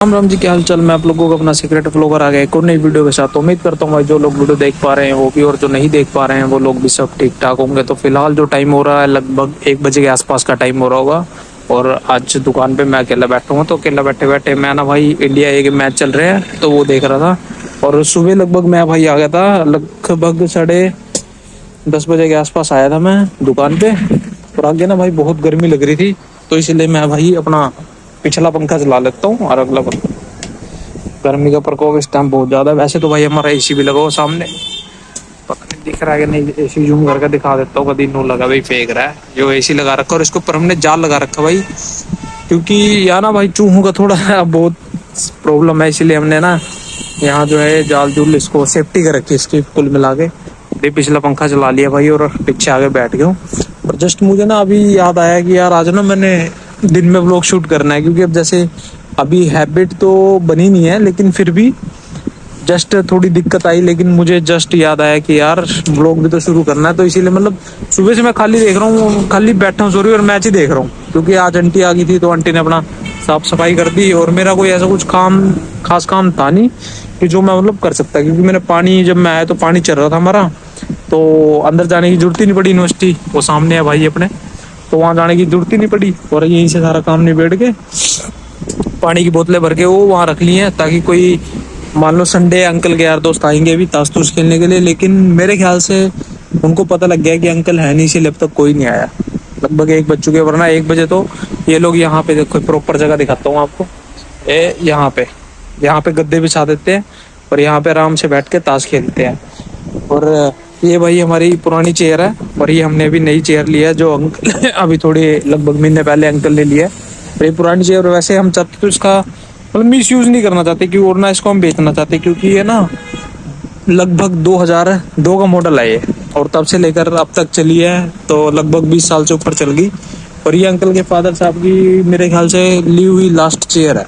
राम राम जी, क्या हाल चाल। मैं आप लोगों को अपना सीक्रेट व्लॉगर आ गया एक और नई वीडियो के साथ। उम्मीद करता हूँ भाई जो लोग वीडियो देख पा रहे हैं वो भी, और जो नहीं देख पा रहे हैं वो लोग भी सब ठीक ठाक होंगे। तो फिलहाल जो टाइम हो रहा है लगभग 1 बजे के आसपास का टाइम हो रहा होगा, और आज दुकान पे मैं अकेला बैठा हूँ। तो अकेला बैठे बैठे मैं ना भाई, इंडिया ए के मैच चल रहे हैं तो वो देख रहा था। और सुबह लगभग मैं भाई आ गया था, लगभग 10:30 बजे के आसपास आया था मैं दुकान पे। और आगे ना भाई बहुत गर्मी लग रही थी, तो इसलिए मैं भाई अपना पिछला पंखा चला लेता हूँ और अगला पंखा। गर्मी का प्रकोप इस टाइम बहुत ज्यादा है। वैसे तो भाई हमारा एसी भी लगा हुआ सामने, पता नहीं दिख रहा है कि नहीं। एसी जूम करके दिखा देता हूँ, कभी नू लगा भाई फेंक रहा है। जो एसी लगा रखा और इसके ऊपर हमने जाल लगा रखा भाई, क्योंकि यहाँ ना भाई चूहों का थोड़ा बहुत प्रॉब्लम है, इसीलिए हमने ना यहाँ जो है जाल जूल इसको सेफ्टी कर रखी है इसकी कुल मिला के। ये पिछला पंखा चला लिया भाई और पीछे आगे बैठ गया हूँ। और जस्ट मुझे ना अभी याद आया कि यार आज ना मैंने दिन में व्लॉग शूट करना है, क्योंकि अब जैसे अभी हैबिट तो बनी नहीं है, लेकिन फिर भी जस्ट थोड़ी दिक्कत आई। लेकिन मुझे जस्ट याद आया कि यार व्लॉग भी तो शुरू करना है, तो इसीलिए मतलब सुबह से मैं खाली देख रहा हूँ, खाली बैठा हूँ सॉरी, और मैच ही देख रहा हूँ। क्योंकि आज आंटी आ गई थी तो आंटी ने अपना साफ सफाई कर दी, और मेरा कोई ऐसा कुछ खास काम था नहीं कि जो मैं मतलब कर सकता। क्योंकि मैंने पानी, जब मैं आया तो पानी चल रहा था हमारा, तो अंदर जाने की जरूरत ही नहीं पड़ी। यूनिवर्सिटी वो सामने है भाई अपने, तो वहां जाने की जरूरत ही नहीं पड़ी। और यहीं से सारा काम निबेड़ के पानी की बोतलें भर के वो वहां रख ली हैं, ताकि कोई मान लो संडे अंकल के यार दोस्त आएंगे भी ताश तूश खेलने के लिए। लेकिन मेरे ख्याल से उनको पता लग गया कि अंकल है नहीं, इसलिए अब तक कोई नहीं आया। लगभग 1 बज चुके, वरना 1 बजे तो ये लोग यहाँ पे, देखो प्रॉपर जगह दिखाता हूँ आपको। यहाँ पे गद्दे बिछा देते हैं और यहाँ पे आराम से बैठ के ताश खेलते हैं। और ये भाई हमारी पुरानी चेयर है, और ये हमने अभी नई चेयर लिया है जो अंकल अभी थोड़ी लगभग महीने पहले अंकल ने लिया है। और ये पुरानी चेयर, वैसे हम चाहते तो इसका मतलब मिस यूज नहीं करना चाहते, क्योंकि और ना इसको हम बेचना चाहते, क्योंकि ये ना लगभग 2002 का मॉडल है ये, और तब से लेकर अब तक चली है, तो लगभग 20 साल से ऊपर चल गई। और ये अंकल के फादर साहब की मेरे ख्याल से ली हुई लास्ट चेयर है,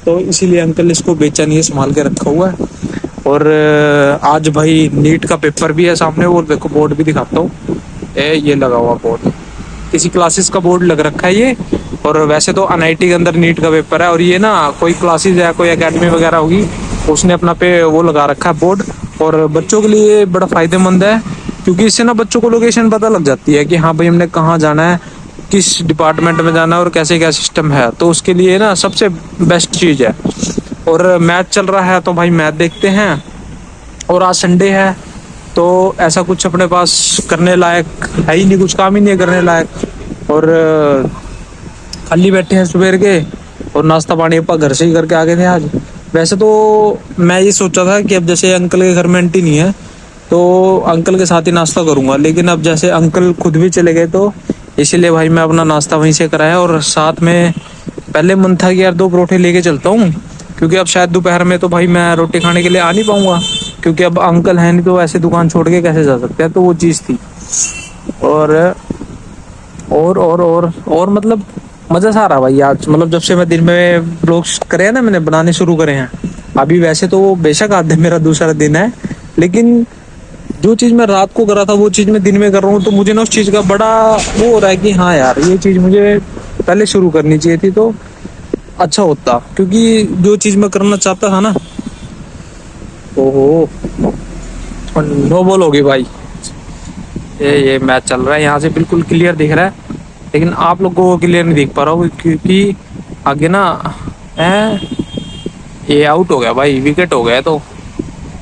तो इसीलिए अंकल इसको बेचा नहीं है, संभाल के रखा हुआ है। और आज भाई नीट का पेपर भी है सामने, वो देखो बोर्ड भी दिखाता हूँ। ये लगा हुआ बोर्ड, किसी क्लासेस का बोर्ड लग रखा है ये। और वैसे तो एनआईटी के अंदर नीट का पेपर है, और ये ना कोई क्लासेस है, कोई एकेडमी वगैरह होगी, उसने अपना पे वो लगा रखा है बोर्ड। और बच्चों के लिए बड़ा फायदेमंद है, क्योंकि इससे ना बच्चों को लोकेशन पता लग जाती है कि हाँ भाई हमने कहाँ जाना है, किस डिपार्टमेंट में जाना है और कैसे क्या सिस्टम है। तो उसके लिए ना सबसे बेस्ट चीज़ है। और मैच चल रहा है तो भाई मैच देखते हैं। और आज संडे है तो ऐसा कुछ अपने पास करने लायक है ही नहीं, कुछ काम ही नहीं है करने लायक। और खाली बैठे हैं सुबह के, और नाश्ता पानी अपा घर से ही करके आ गए थे आज। वैसे तो मैं ये सोचा था कि अब जैसे अंकल के घर में आंटी नहीं है तो अंकल के साथ ही नाश्ता करूंगा, लेकिन अब जैसे अंकल खुद भी चले गए तो इसीलिए भाई मैं अपना नाश्ता वहीं से कराया। और साथ में पहले मन था कि यार 2 परोठे लेके चलता हूँ, क्योंकि अब शायद दोपहर में तो भाई मैं रोटी खाने के लिए आ नहीं पाऊंगा, क्योंकि अब अंकल है नहीं तो ऐसे दुकान छोड़ के कैसे जा सकते हैं। तो वो चीज़ थी। और और मतलब मजा सा आ रहा भाई आज, मतलब जब से मैं दिन में ब्लॉग्स करे हैं ना, मैंने बनाने शुरू करे हैं। अभी वैसे तो बेशक आज मेरा दूसरा दिन है, लेकिन जो चीज मैं रात को कर रहा था वो चीज मैं दिन में कर रहा हूँ, तो मुझे ना उस चीज का बड़ा वो हो रहा है कि हाँ यार ये चीज मुझे पहले शुरू करनी चाहिए थी तो अच्छा होता। क्योंकि जो चीज मैं करना चाहता था ना, ओहो नो बॉल होगी भाई। ये मैच चल रहा है, यहाँ से बिल्कुल क्लियर दिख रहा है, लेकिन आप लोगों को क्लियर नहीं दिख पा रहा हूँ, क्योंकि आगे ना है ये आउट हो गया भाई, विकेट हो गया। तो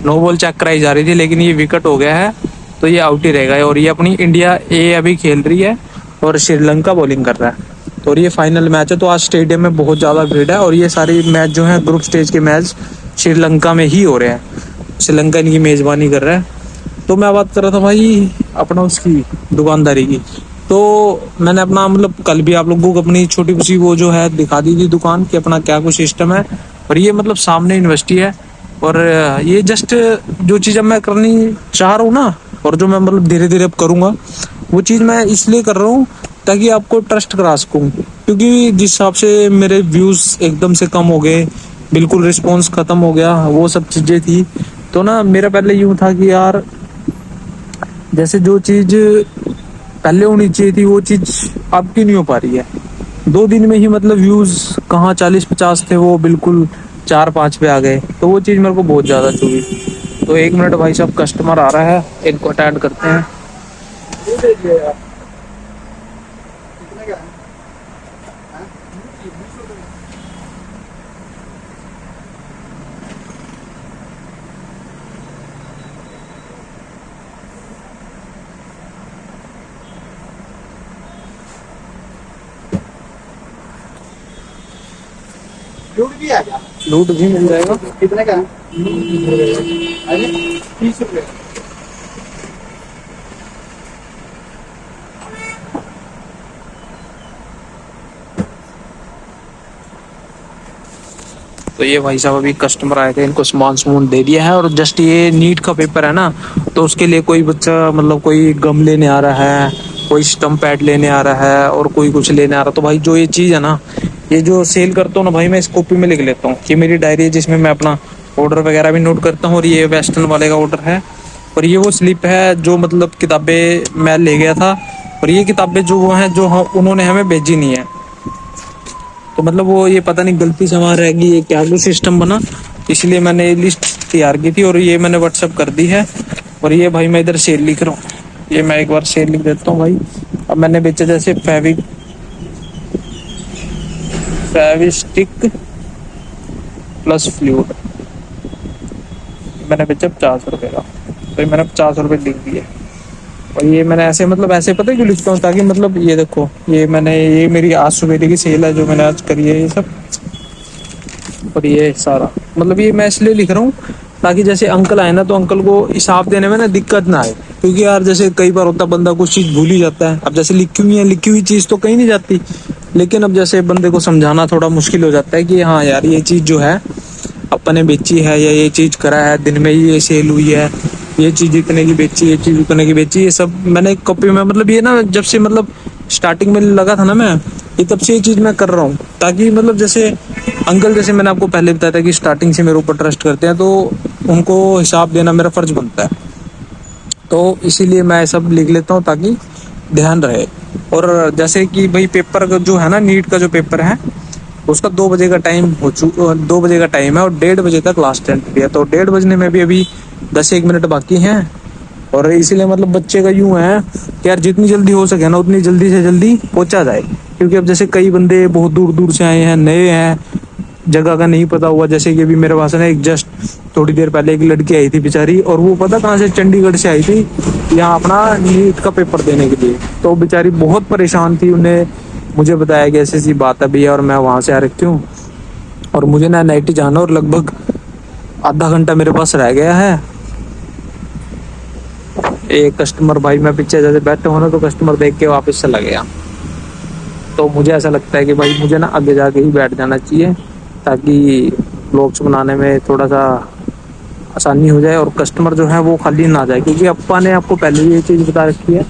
नो बॉल चेक कराई जा रही थी, लेकिन ये विकेट हो गया है तो ये आउट ही रहेगा। और ये अपनी इंडिया ए अभी खेल रही है और श्रीलंका बॉलिंग कर रहा है। तो और ये फाइनल मैच है, तो आज स्टेडियम में बहुत ज़्यादा भीड़ है। और ये सारी मैच जो है ग्रुप स्टेज के मैच श्रीलंका में ही हो रहे हैं, श्रीलंका इनकी मेज़बानी कर रहा है। तो मैं बात कर रहा था भाई अपना उसकी दुकानदारी की। तो मैंने अपना मतलब कल भी आप लोगों को अपनी छोटी सी वो जो है दिखा दी थी दुकान की, अपना क्या कुछ सिस्टम है। और ये मतलब सामने यूनिवर्सिटी है, और ये जस्ट जो चीज़ अब मैं करनी चाह रहा हूँ ना, और जो मैं मतलब धीरे धीरे अब करूँगा, वो चीज़ मैं इसलिए कर रहा हूँ ताकि आपको ट्रस्ट करा सकूँ। क्योंकि जिस हिसाब से मेरे व्यूज़ एकदम से कम हो गए, बिल्कुल रिस्पॉन्स ख़त्म हो गया, वो सब चीज़ें थी। तो ना मेरा पहले यूँ था कि यार जैसे जो चीज़ पहले होनी चाहिए थी वो चीज़ अब क्यों नहीं हो पा रही है। 2 दिन में ही मतलब व्यूज कहाँ 40-50 थे वो बिल्कुल 4-5 पे आ गए। तो वो चीज़ मेरे को बहुत ज़्यादा चुभी। तो 1 मिनट भाई साहब, कस्टमर आ रहा है, इनको अटेंड करते हैं। फ्रूट भी आ गया। लूट भी मिल जाएगा। कितने का है? अरे 30 रुपये। तो ये भाई साहब अभी कस्टमर आए थे, इनको सामान समून दे दिया है। और जस्ट ये नीट का पेपर है ना, तो उसके लिए कोई बच्चा मतलब कोई गम लेने आ रहा है, कोई स्टम्प पैड लेने आ रहा है, और कोई कुछ लेने आ रहा है। तो भाई जो ये चीज़ है ना, ये जो सेल करता हूँ ना भाई, मैं इस कॉपी में लिख लेता हूँ कि मेरी डायरी है जिसमें मैं अपना ऑर्डर वगैरह भी नोट करता हूँ। और ये वेस्टर्न वाले का ऑर्डर है, और ये वो स्लिप है जो मतलब किताबें मैं ले गया था। और ये किताबें जो वो हैं जो उन्होंने हमें भेजी नहीं है। तो मतलब वो ये पता नहीं गलती से वहाँ रह गई, ये क्या जो सिस्टम बना, इसलिए मैंने ये लिस्ट तैयार की थी और ये मैंने व्हाट्सअप कर दी है। और ये भाई मैं इधर सेल लिख रहा हूँ, ये मैं एक बार सेल लिख देता हूँ भाई। अब मैंने बेचा जैसे फेविस्टिक प्लस फ्लूइड, मैंने बेचा 50 रुपये का। तो ये मैंने 50 रुपये लिख दिए। और ये मैंने ऐसे मतलब ऐसे पता है क्यों लिखता हूँ, ताकि मतलब ये देखो, ये मेरी आज सवेरे की सेल है जो मैंने आज करी है ये सब। और ये सारा मतलब ये मैं इसलिए लिख रहा हूँ ताकि जैसे अंकल आए ना, तो अंकल को हिसाब देने में ना दिक्कत ना आए। क्योंकि यार जैसे कई बार होता बंदा कुछ चीज़ भूल ही जाता है। अब जैसे लिखी हुई चीज़ तो कहीं नहीं जाती, लेकिन अब जैसे बंदे को समझाना थोड़ा मुश्किल हो जाता है कि हाँ यार ये चीज़ जो है अपन ने बेची है, या ये चीज़ करा है, दिन में ये सेल हुई है, ये चीज़ इतने की बेची, ये चीज़ उतने की बेची। ये सब मैंने एक कॉपी में मतलब ये ना जब से मतलब स्टार्टिंग में लगा था ना मैं, ये तब से ये चीज़ मैं कर रहा हूँ। ताकि मतलब जैसे अंकल, जैसे मैंने आपको पहले बताया था कि स्टार्टिंग से मेरे ऊपर ट्रस्ट करते हैं, तो उनको हिसाब देना मेरा फर्ज बनता है। तो इसीलिए मैं सब लिख लेता हूँ ताकि ध्यान रहे। और जैसे कि भाई पेपर का जो है ना, नीट का जो पेपर है उसका 2 बजे का टाइम 2 बजे का टाइम है, और 1:30 बजे तक लास्ट टेंट है। तो 1:30 बजने में भी अभी 10-1 मिनट बाकी हैं। और इसीलिए मतलब बच्चे का यूं है कि यार जितनी जल्दी हो सके ना उतनी जल्दी से जल्दी पहुंचा जाए। क्योंकि अब जैसे कई बंदे बहुत दूर दूर से आए हैं, नए हैं, जगह का नहीं पता हुआ। जैसे कि अभी मेरे पास है ना, एक जस्ट थोड़ी देर पहले एक लड़की आई थी बेचारी, और वो पता कहाँ से, चंडीगढ़ से आई थी यहाँ अपना नीट का पेपर देने के लिए। तो बेचारी बहुत परेशान थी, उन्हें मुझे बताया कि ऐसी ऐसी बात है भैया, और मैं वहाँ से आ रखी हूँ, और मुझे ना नाइट जाना, और लगभग आधा घंटा मेरे पास रह गया है। एक कस्टमर भाई, मैं पीछे जैसे बैठे हो ना, तो कस्टमर देख के वापस चला गया। तो मुझे ऐसा लगता है कि भाई मुझे ना आगे जाके ही बैठ जाना चाहिए, ताकि ब्लॉग्स बनाने में थोड़ा सा आसानी हो जाए और कस्टमर जो है वो खाली ना जाए। क्योंकि अपा ने आपको पहले ही ये चीज़ बता रखी है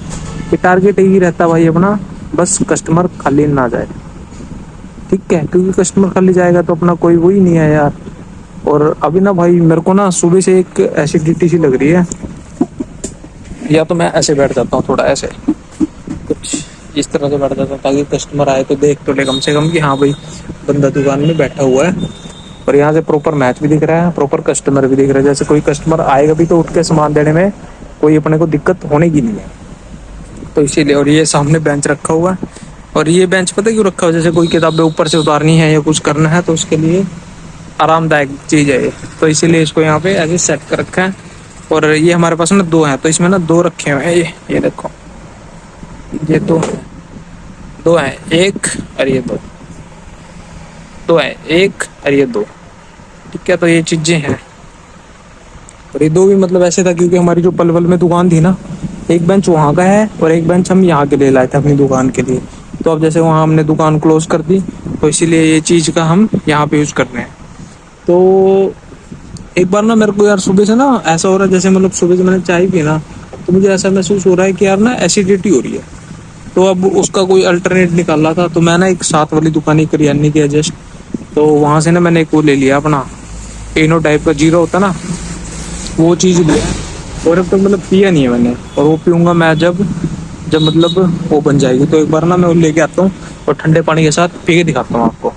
कि टारगेट यही रहता भाई अपना, बस कस्टमर खाली ना जाए। ठीक है, क्योंकि कस्टमर खाली जाएगा तो अपना कोई वो ही नहीं है यार। और अभी ना भाई मेरे को ना सुबह से एक एसिडिटी सी लग रही है, या तो मैं ऐसे बैठ जाता हूँ, थोड़ा ऐसे कुछ इस तरह से बैठ जाता हूँ, ताकि कस्टमर आए तो देख तो ले कम से कम कि हाँ भाई बंदा दुकान में बैठा हुआ है। और यहाँ से प्रॉपर मैच भी दिख रहा है, प्रॉपर कस्टमर भी दिख रहा है। जैसे कोई कस्टमर आएगा भी तो उठ के सामान देने में कोई अपने को दिक्कत होने की नहीं है। तो इसीलिए, और ये सामने बेंच रखा हुआ है, और ये बेंच पता क्यों रखा हुआ, जैसे कोई किताबें ऊपर से उतारनी है या कुछ करना है तो उसके लिए आरामदायक चीज़ है ये। तो इसीलिए इसको यहाँ पे ऐसे सेट कर रखा है। और ये हमारे पास ना 2 हैं, तो इसमें ना 2 रखे हुए हैं। ये देखो, ये 2 हैं, एक और ये 2 है, एक और ये 2। ठीक है, तो ये चीजें हैं। और ये 2 भी मतलब ऐसे था क्योंकि हमारी जो पलवल में दुकान थी ना, एक बेंच वहाँ का है और एक बेंच हम यहाँ के लिए लाए थे अपनी दुकान के लिए। तो अब जैसे वहाँ हमने दुकान क्लोज कर दी, तो इसीलिए ये चीज़ का हम यहाँ पे यूज़ कर रहे हैं। तो एक बार ना मेरे को यार सुबह से ना ऐसा हो रहा है, जैसे मतलब सुबह से मैंने चाय पी ना, तो मुझे ऐसा महसूस हो रहा है कि यार ना एसिडिटी हो रही है। तो अब उसका कोई अल्टरनेट निकाला था, तो मैं ना एक साथ वाली दुकान ही करियाने की जस्ट, तो वहाँ से ना मैंने एक वो ले लिया अपना इनो टाइप का जीरो होता ना, वो चीज़ लिया। और अब तक मतलब पिया नहीं है मैंने, और वो पीऊँगा मैं जब जब मतलब वो बन जाएगी। तो एक बार ना मैं वो लेके आता हूँ, और ठंडे पानी के साथ पी के दिखाता हूँ आपको।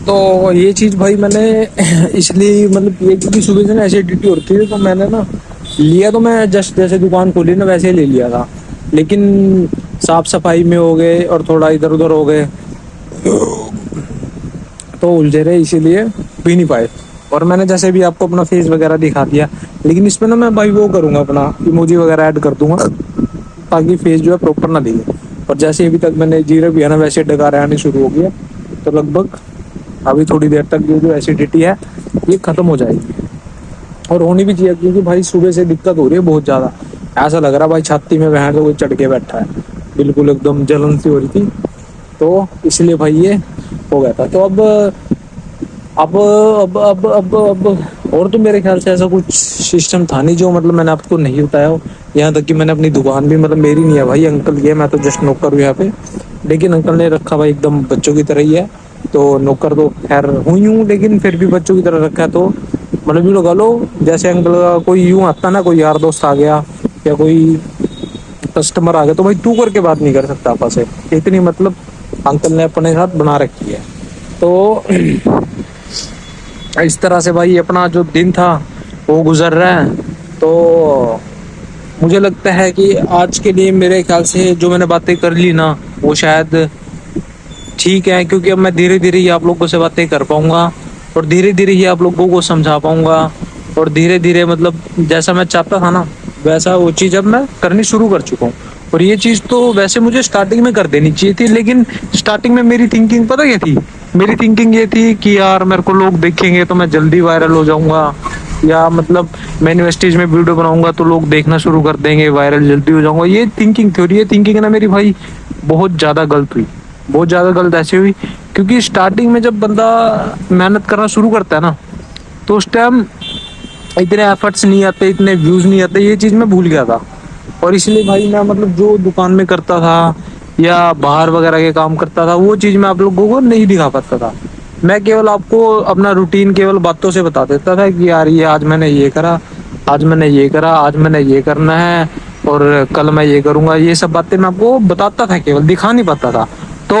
तो ये चीज भाई मैंने इसलिए मतलब ये क्योंकि सुबह से ना एसिडिटी होती है, तो मैंने ना लिया, तो मैं जस्ट जैसे दुकान खोली ना वैसे ही ले लिया था, लेकिन साफ सफाई में हो गए और थोड़ा इधर उधर हो गए तो उलझे रहे, इसीलिए पी नहीं पाए। और मैंने जैसे भी आपको अपना फेस वगैरह दिखा दिया, लेकिन इसमें ना मैं भाई वो करूंगा, अपना इमोजी वगैरह ऐड कर दूंगा ताकि फेस जो है प्रॉपर ना दिखे। और जैसे अभी तक मैंने जीरे पिया ना वैसे डकारे आने शुरू हो गया, तो लगभग अभी थोड़ी देर तक ये जो एसिडिटी है ये खत्म हो जाएगी। और होनी भी चाहिए, क्योंकि भाई सुबह से दिक्कत हो रही है बहुत ज्यादा। ऐसा लग रहा है भाई छाती में बहन तो कोई चढ़ के बैठा है, बिल्कुल एकदम जलन सी हो रही थी, तो इसलिए भाई ये हो गया था। तो अब और तो मेरे ख्याल से ऐसा कुछ सिस्टम था नहीं जो मतलब मैंने आपको नहीं बताया हो। यहाँ तक कि मैंने अपनी दुकान भी, मतलब मेरी नहीं है भाई, अंकल की है, मैं तो जस्ट नौकर हूँ यहाँ पे, लेकिन अंकल ने रखा भाई एकदम बच्चों की तरह ही है। तो नौकर तो खैर हुई हूँ, लेकिन फिर भी बच्चों की तरह रखा है। तो मतलब यूँ लगा लो जैसे अंकल का कोई यूँ आता ना, कोई यार दोस्त आ गया या कोई कस्टमर आ गया, तो भाई तू करके बात नहीं कर सकता आपस में, इतनी मतलब अंकल ने अपने साथ बना रखी है। तो इस तरह से भाई अपना जो दिन था वो गुजर रहा है। तो मुझे लगता है कि आज के लिए मेरे ख्याल से जो मैंने बातें कर ली ना वो शायद ठीक है, क्योंकि अब मैं धीरे धीरे ही आप लोगों से बातें कर पाऊंगा और धीरे धीरे ही आप लोगों को समझा पाऊंगा, और धीरे धीरे मतलब जैसा मैं चाहता था ना वैसा वो चीज़ अब मैं करनी शुरू कर चुका हूँ। और ये चीज़ तो वैसे मुझे स्टार्टिंग में कर देनी चाहिए थी, लेकिन स्टार्टिंग में मेरी थिंकिंग पता क्या थी? मेरी थिंकिंग ये थी कि यार मेरे को लोग देखेंगे तो मैं जल्दी वायरल हो जाऊंगा, या मतलब मैं इन्वेस्टेज में वीडियो बनाऊंगा तो लोग देखना शुरू कर देंगे, वायरल जल्दी हो जाऊंगा। ये थिंकिंग थी, और ये थिंकिंग ना मेरी भाई बहुत ज़्यादा गलत हुई, बहुत ज़्यादा गलत ऐसे हुई, क्योंकि स्टार्टिंग में जब बंदा मेहनत करना शुरू करता है ना तो उस टाइम इतने एफर्ट्स नहीं आते, इतने व्यूज़ नहीं आते, ये चीज़ मैं भूल गया था। और इसलिए भाई मैं मतलब जो दुकान में करता था या बाहर वगैरह के काम करता था वो चीज़ मैं आप लोगों को नहीं दिखा पाता था। मैं केवल आपको अपना रूटीन केवल बातों से बता देता था कि यार ये आज मैंने ये करा, आज मैंने ये करा, आज मैंने ये करना है, और कल मैं ये करूँगा। ये सब बातें मैं आपको बताता था, केवल दिखा नहीं पाता था। तो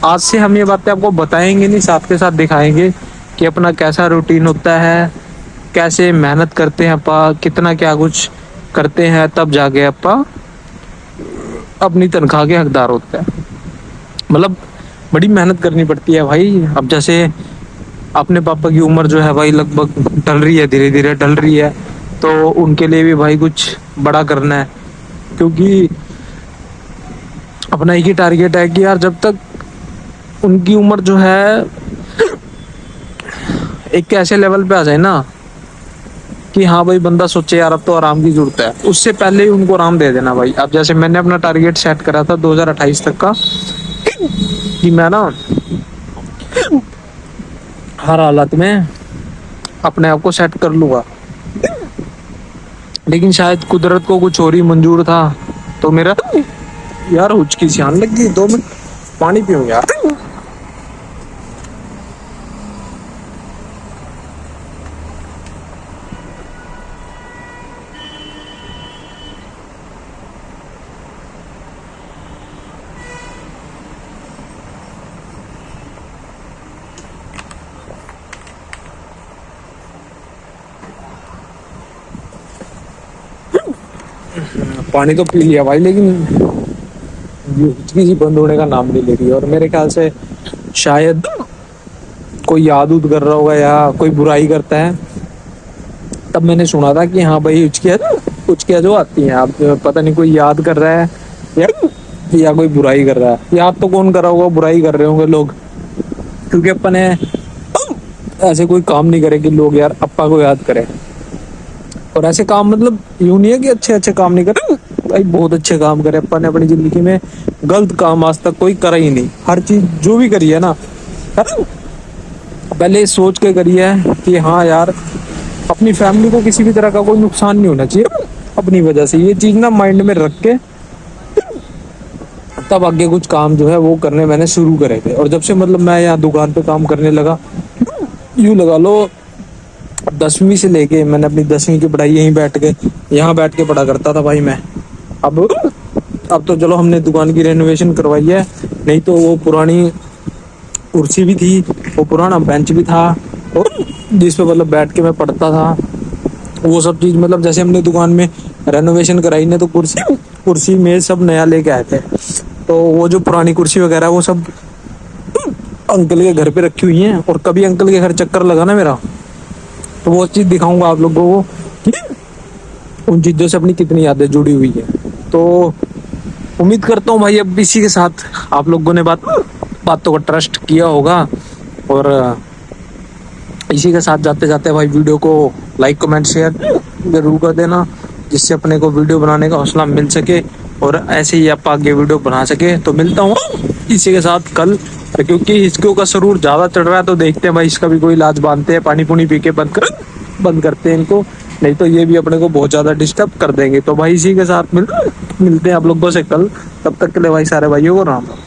आज से हम ये बातें आपको बताएंगे नहीं, साथ के साथ दिखाएंगे कि अपना कैसा रूटीन होता है, कैसे मेहनत करते हैं अपा, कितना क्या कुछ करते हैं, तब जाके अपा अपनी तनख्वाह के हकदार होते हैं। मतलब बड़ी मेहनत करनी पड़ती है भाई। अब जैसे अपने पापा की उम्र जो है भाई लगभग ढल रही है, धीरे धीरे ढल रही है, तो उनके लिए भी भाई कुछ बड़ा करना है, क्योंकि अपना एक ही टारगेट है कि यार जब तक उनकी उम्र जो है एक ऐसे लेवल पे आ जाए ना कि हाँ भाई बंदा सोचे यार अब तो आराम की जरूरत है, उससे पहले ही उनको आराम दे देना भाई। अब जैसे मैंने अपना टारगेट सेट करा था 2028 तक का कि मैं ना हर हालत में अपने आप को सेट कर लूंगा। लेकिन शायद कुदरत को कुछ और ही मंजूर था, तो मेरा यार हुचकी सी आने लग गई। 2 मिनट पानी पीऊं यार। पानी तो पी लिया भाई, लेकिन ये हुचकी सी बंद होने का नाम नहीं ले रही। और मेरे ख्याल से शायद कोई याद उद कर रहा होगा या कोई बुराई करता है। तब मैंने सुना था कि हाँ भाई हुचकियाँ जो आती हैं, आप पता नहीं कोई याद कर रहा है या कोई बुराई कर रहा है। याद तो कौन कर रहा होगा, बुराई कर रहे होंगे लोग, क्योंकि अपन ने ऐसे कोई काम नहीं करे कि लोग यार अप्पा को याद करें। और ऐसे काम मतलब यूं नहीं है कि अच्छे अच्छे काम नहीं करे भाई, बहुत अच्छे काम करे अपन ने अपनी जिंदगी में। गलत काम आज तक कोई करा ही नहीं। हर चीज जो भी करी है ना, पहले सोच के करी है कि हाँ यार अपनी फैमिली को किसी भी तरह का कोई नुकसान नहीं होना चाहिए अपनी वजह से। ये चीज ना माइंड में रख के तब आगे कुछ काम जो है वो करने मैंने शुरू करे थे। और जब से मतलब मैं यहाँ दुकान पे काम करने लगा, यूं लगा लो 10वीं से लेके मैंने अपनी 10वीं की पढ़ाई यहीं बैठ के यहाँ बैठ के पढ़ा करता था भाई मैं। अब तो चलो हमने दुकान की रेनोवेशन करवाई है, नहीं तो वो पुरानी कुर्सी भी थी, वो पुराना बेंच भी था, और जिस पे मतलब बैठ के मैं पढ़ता था, वो सब चीज मतलब जैसे हमने दुकान में रेनोवेशन कराई ने तो कुर्सी मेज सब नया लेके आए थे। तो वो जो पुरानी कुर्सी वगैरह वो सब अंकल के घर पे रखी हुई हैं। और कभी अंकल के घर चक्कर लगा ना मेरा, तो वो चीज दिखाऊंगा आप लोगों को कि उन चीजों से अपनी कितनी यादें जुड़ी हुई है। तो उम्मीद करता हूँ भाई अब इसी के साथ आप लोगों ने बातों का ट्रस्ट किया होगा। और इसी के साथ जाते जाते भाई वीडियो को लाइक कमेंट शेयर जरूर कर देना, जिससे अपने को वीडियो बनाने का हौसला मिल सके और ऐसे ही आप आगे वीडियो बना सके। तो मिलता हूँ इसी के साथ कल, क्योंकि हिचकियों का सरूर ज्यादा चढ़ रहा है, तो देखते हैं भाई इसका भी कोई इलाज बांधते हैं, पानी पुनी पी के बंद करते हैं इनको, नहीं तो ये भी अपने को बहुत ज्यादा डिस्टर्ब कर देंगे। तो भाई इसी के साथ मिलते हैं आप लोगों से कल। तब तक के लिए भाई सारे भाइयों को राम राम।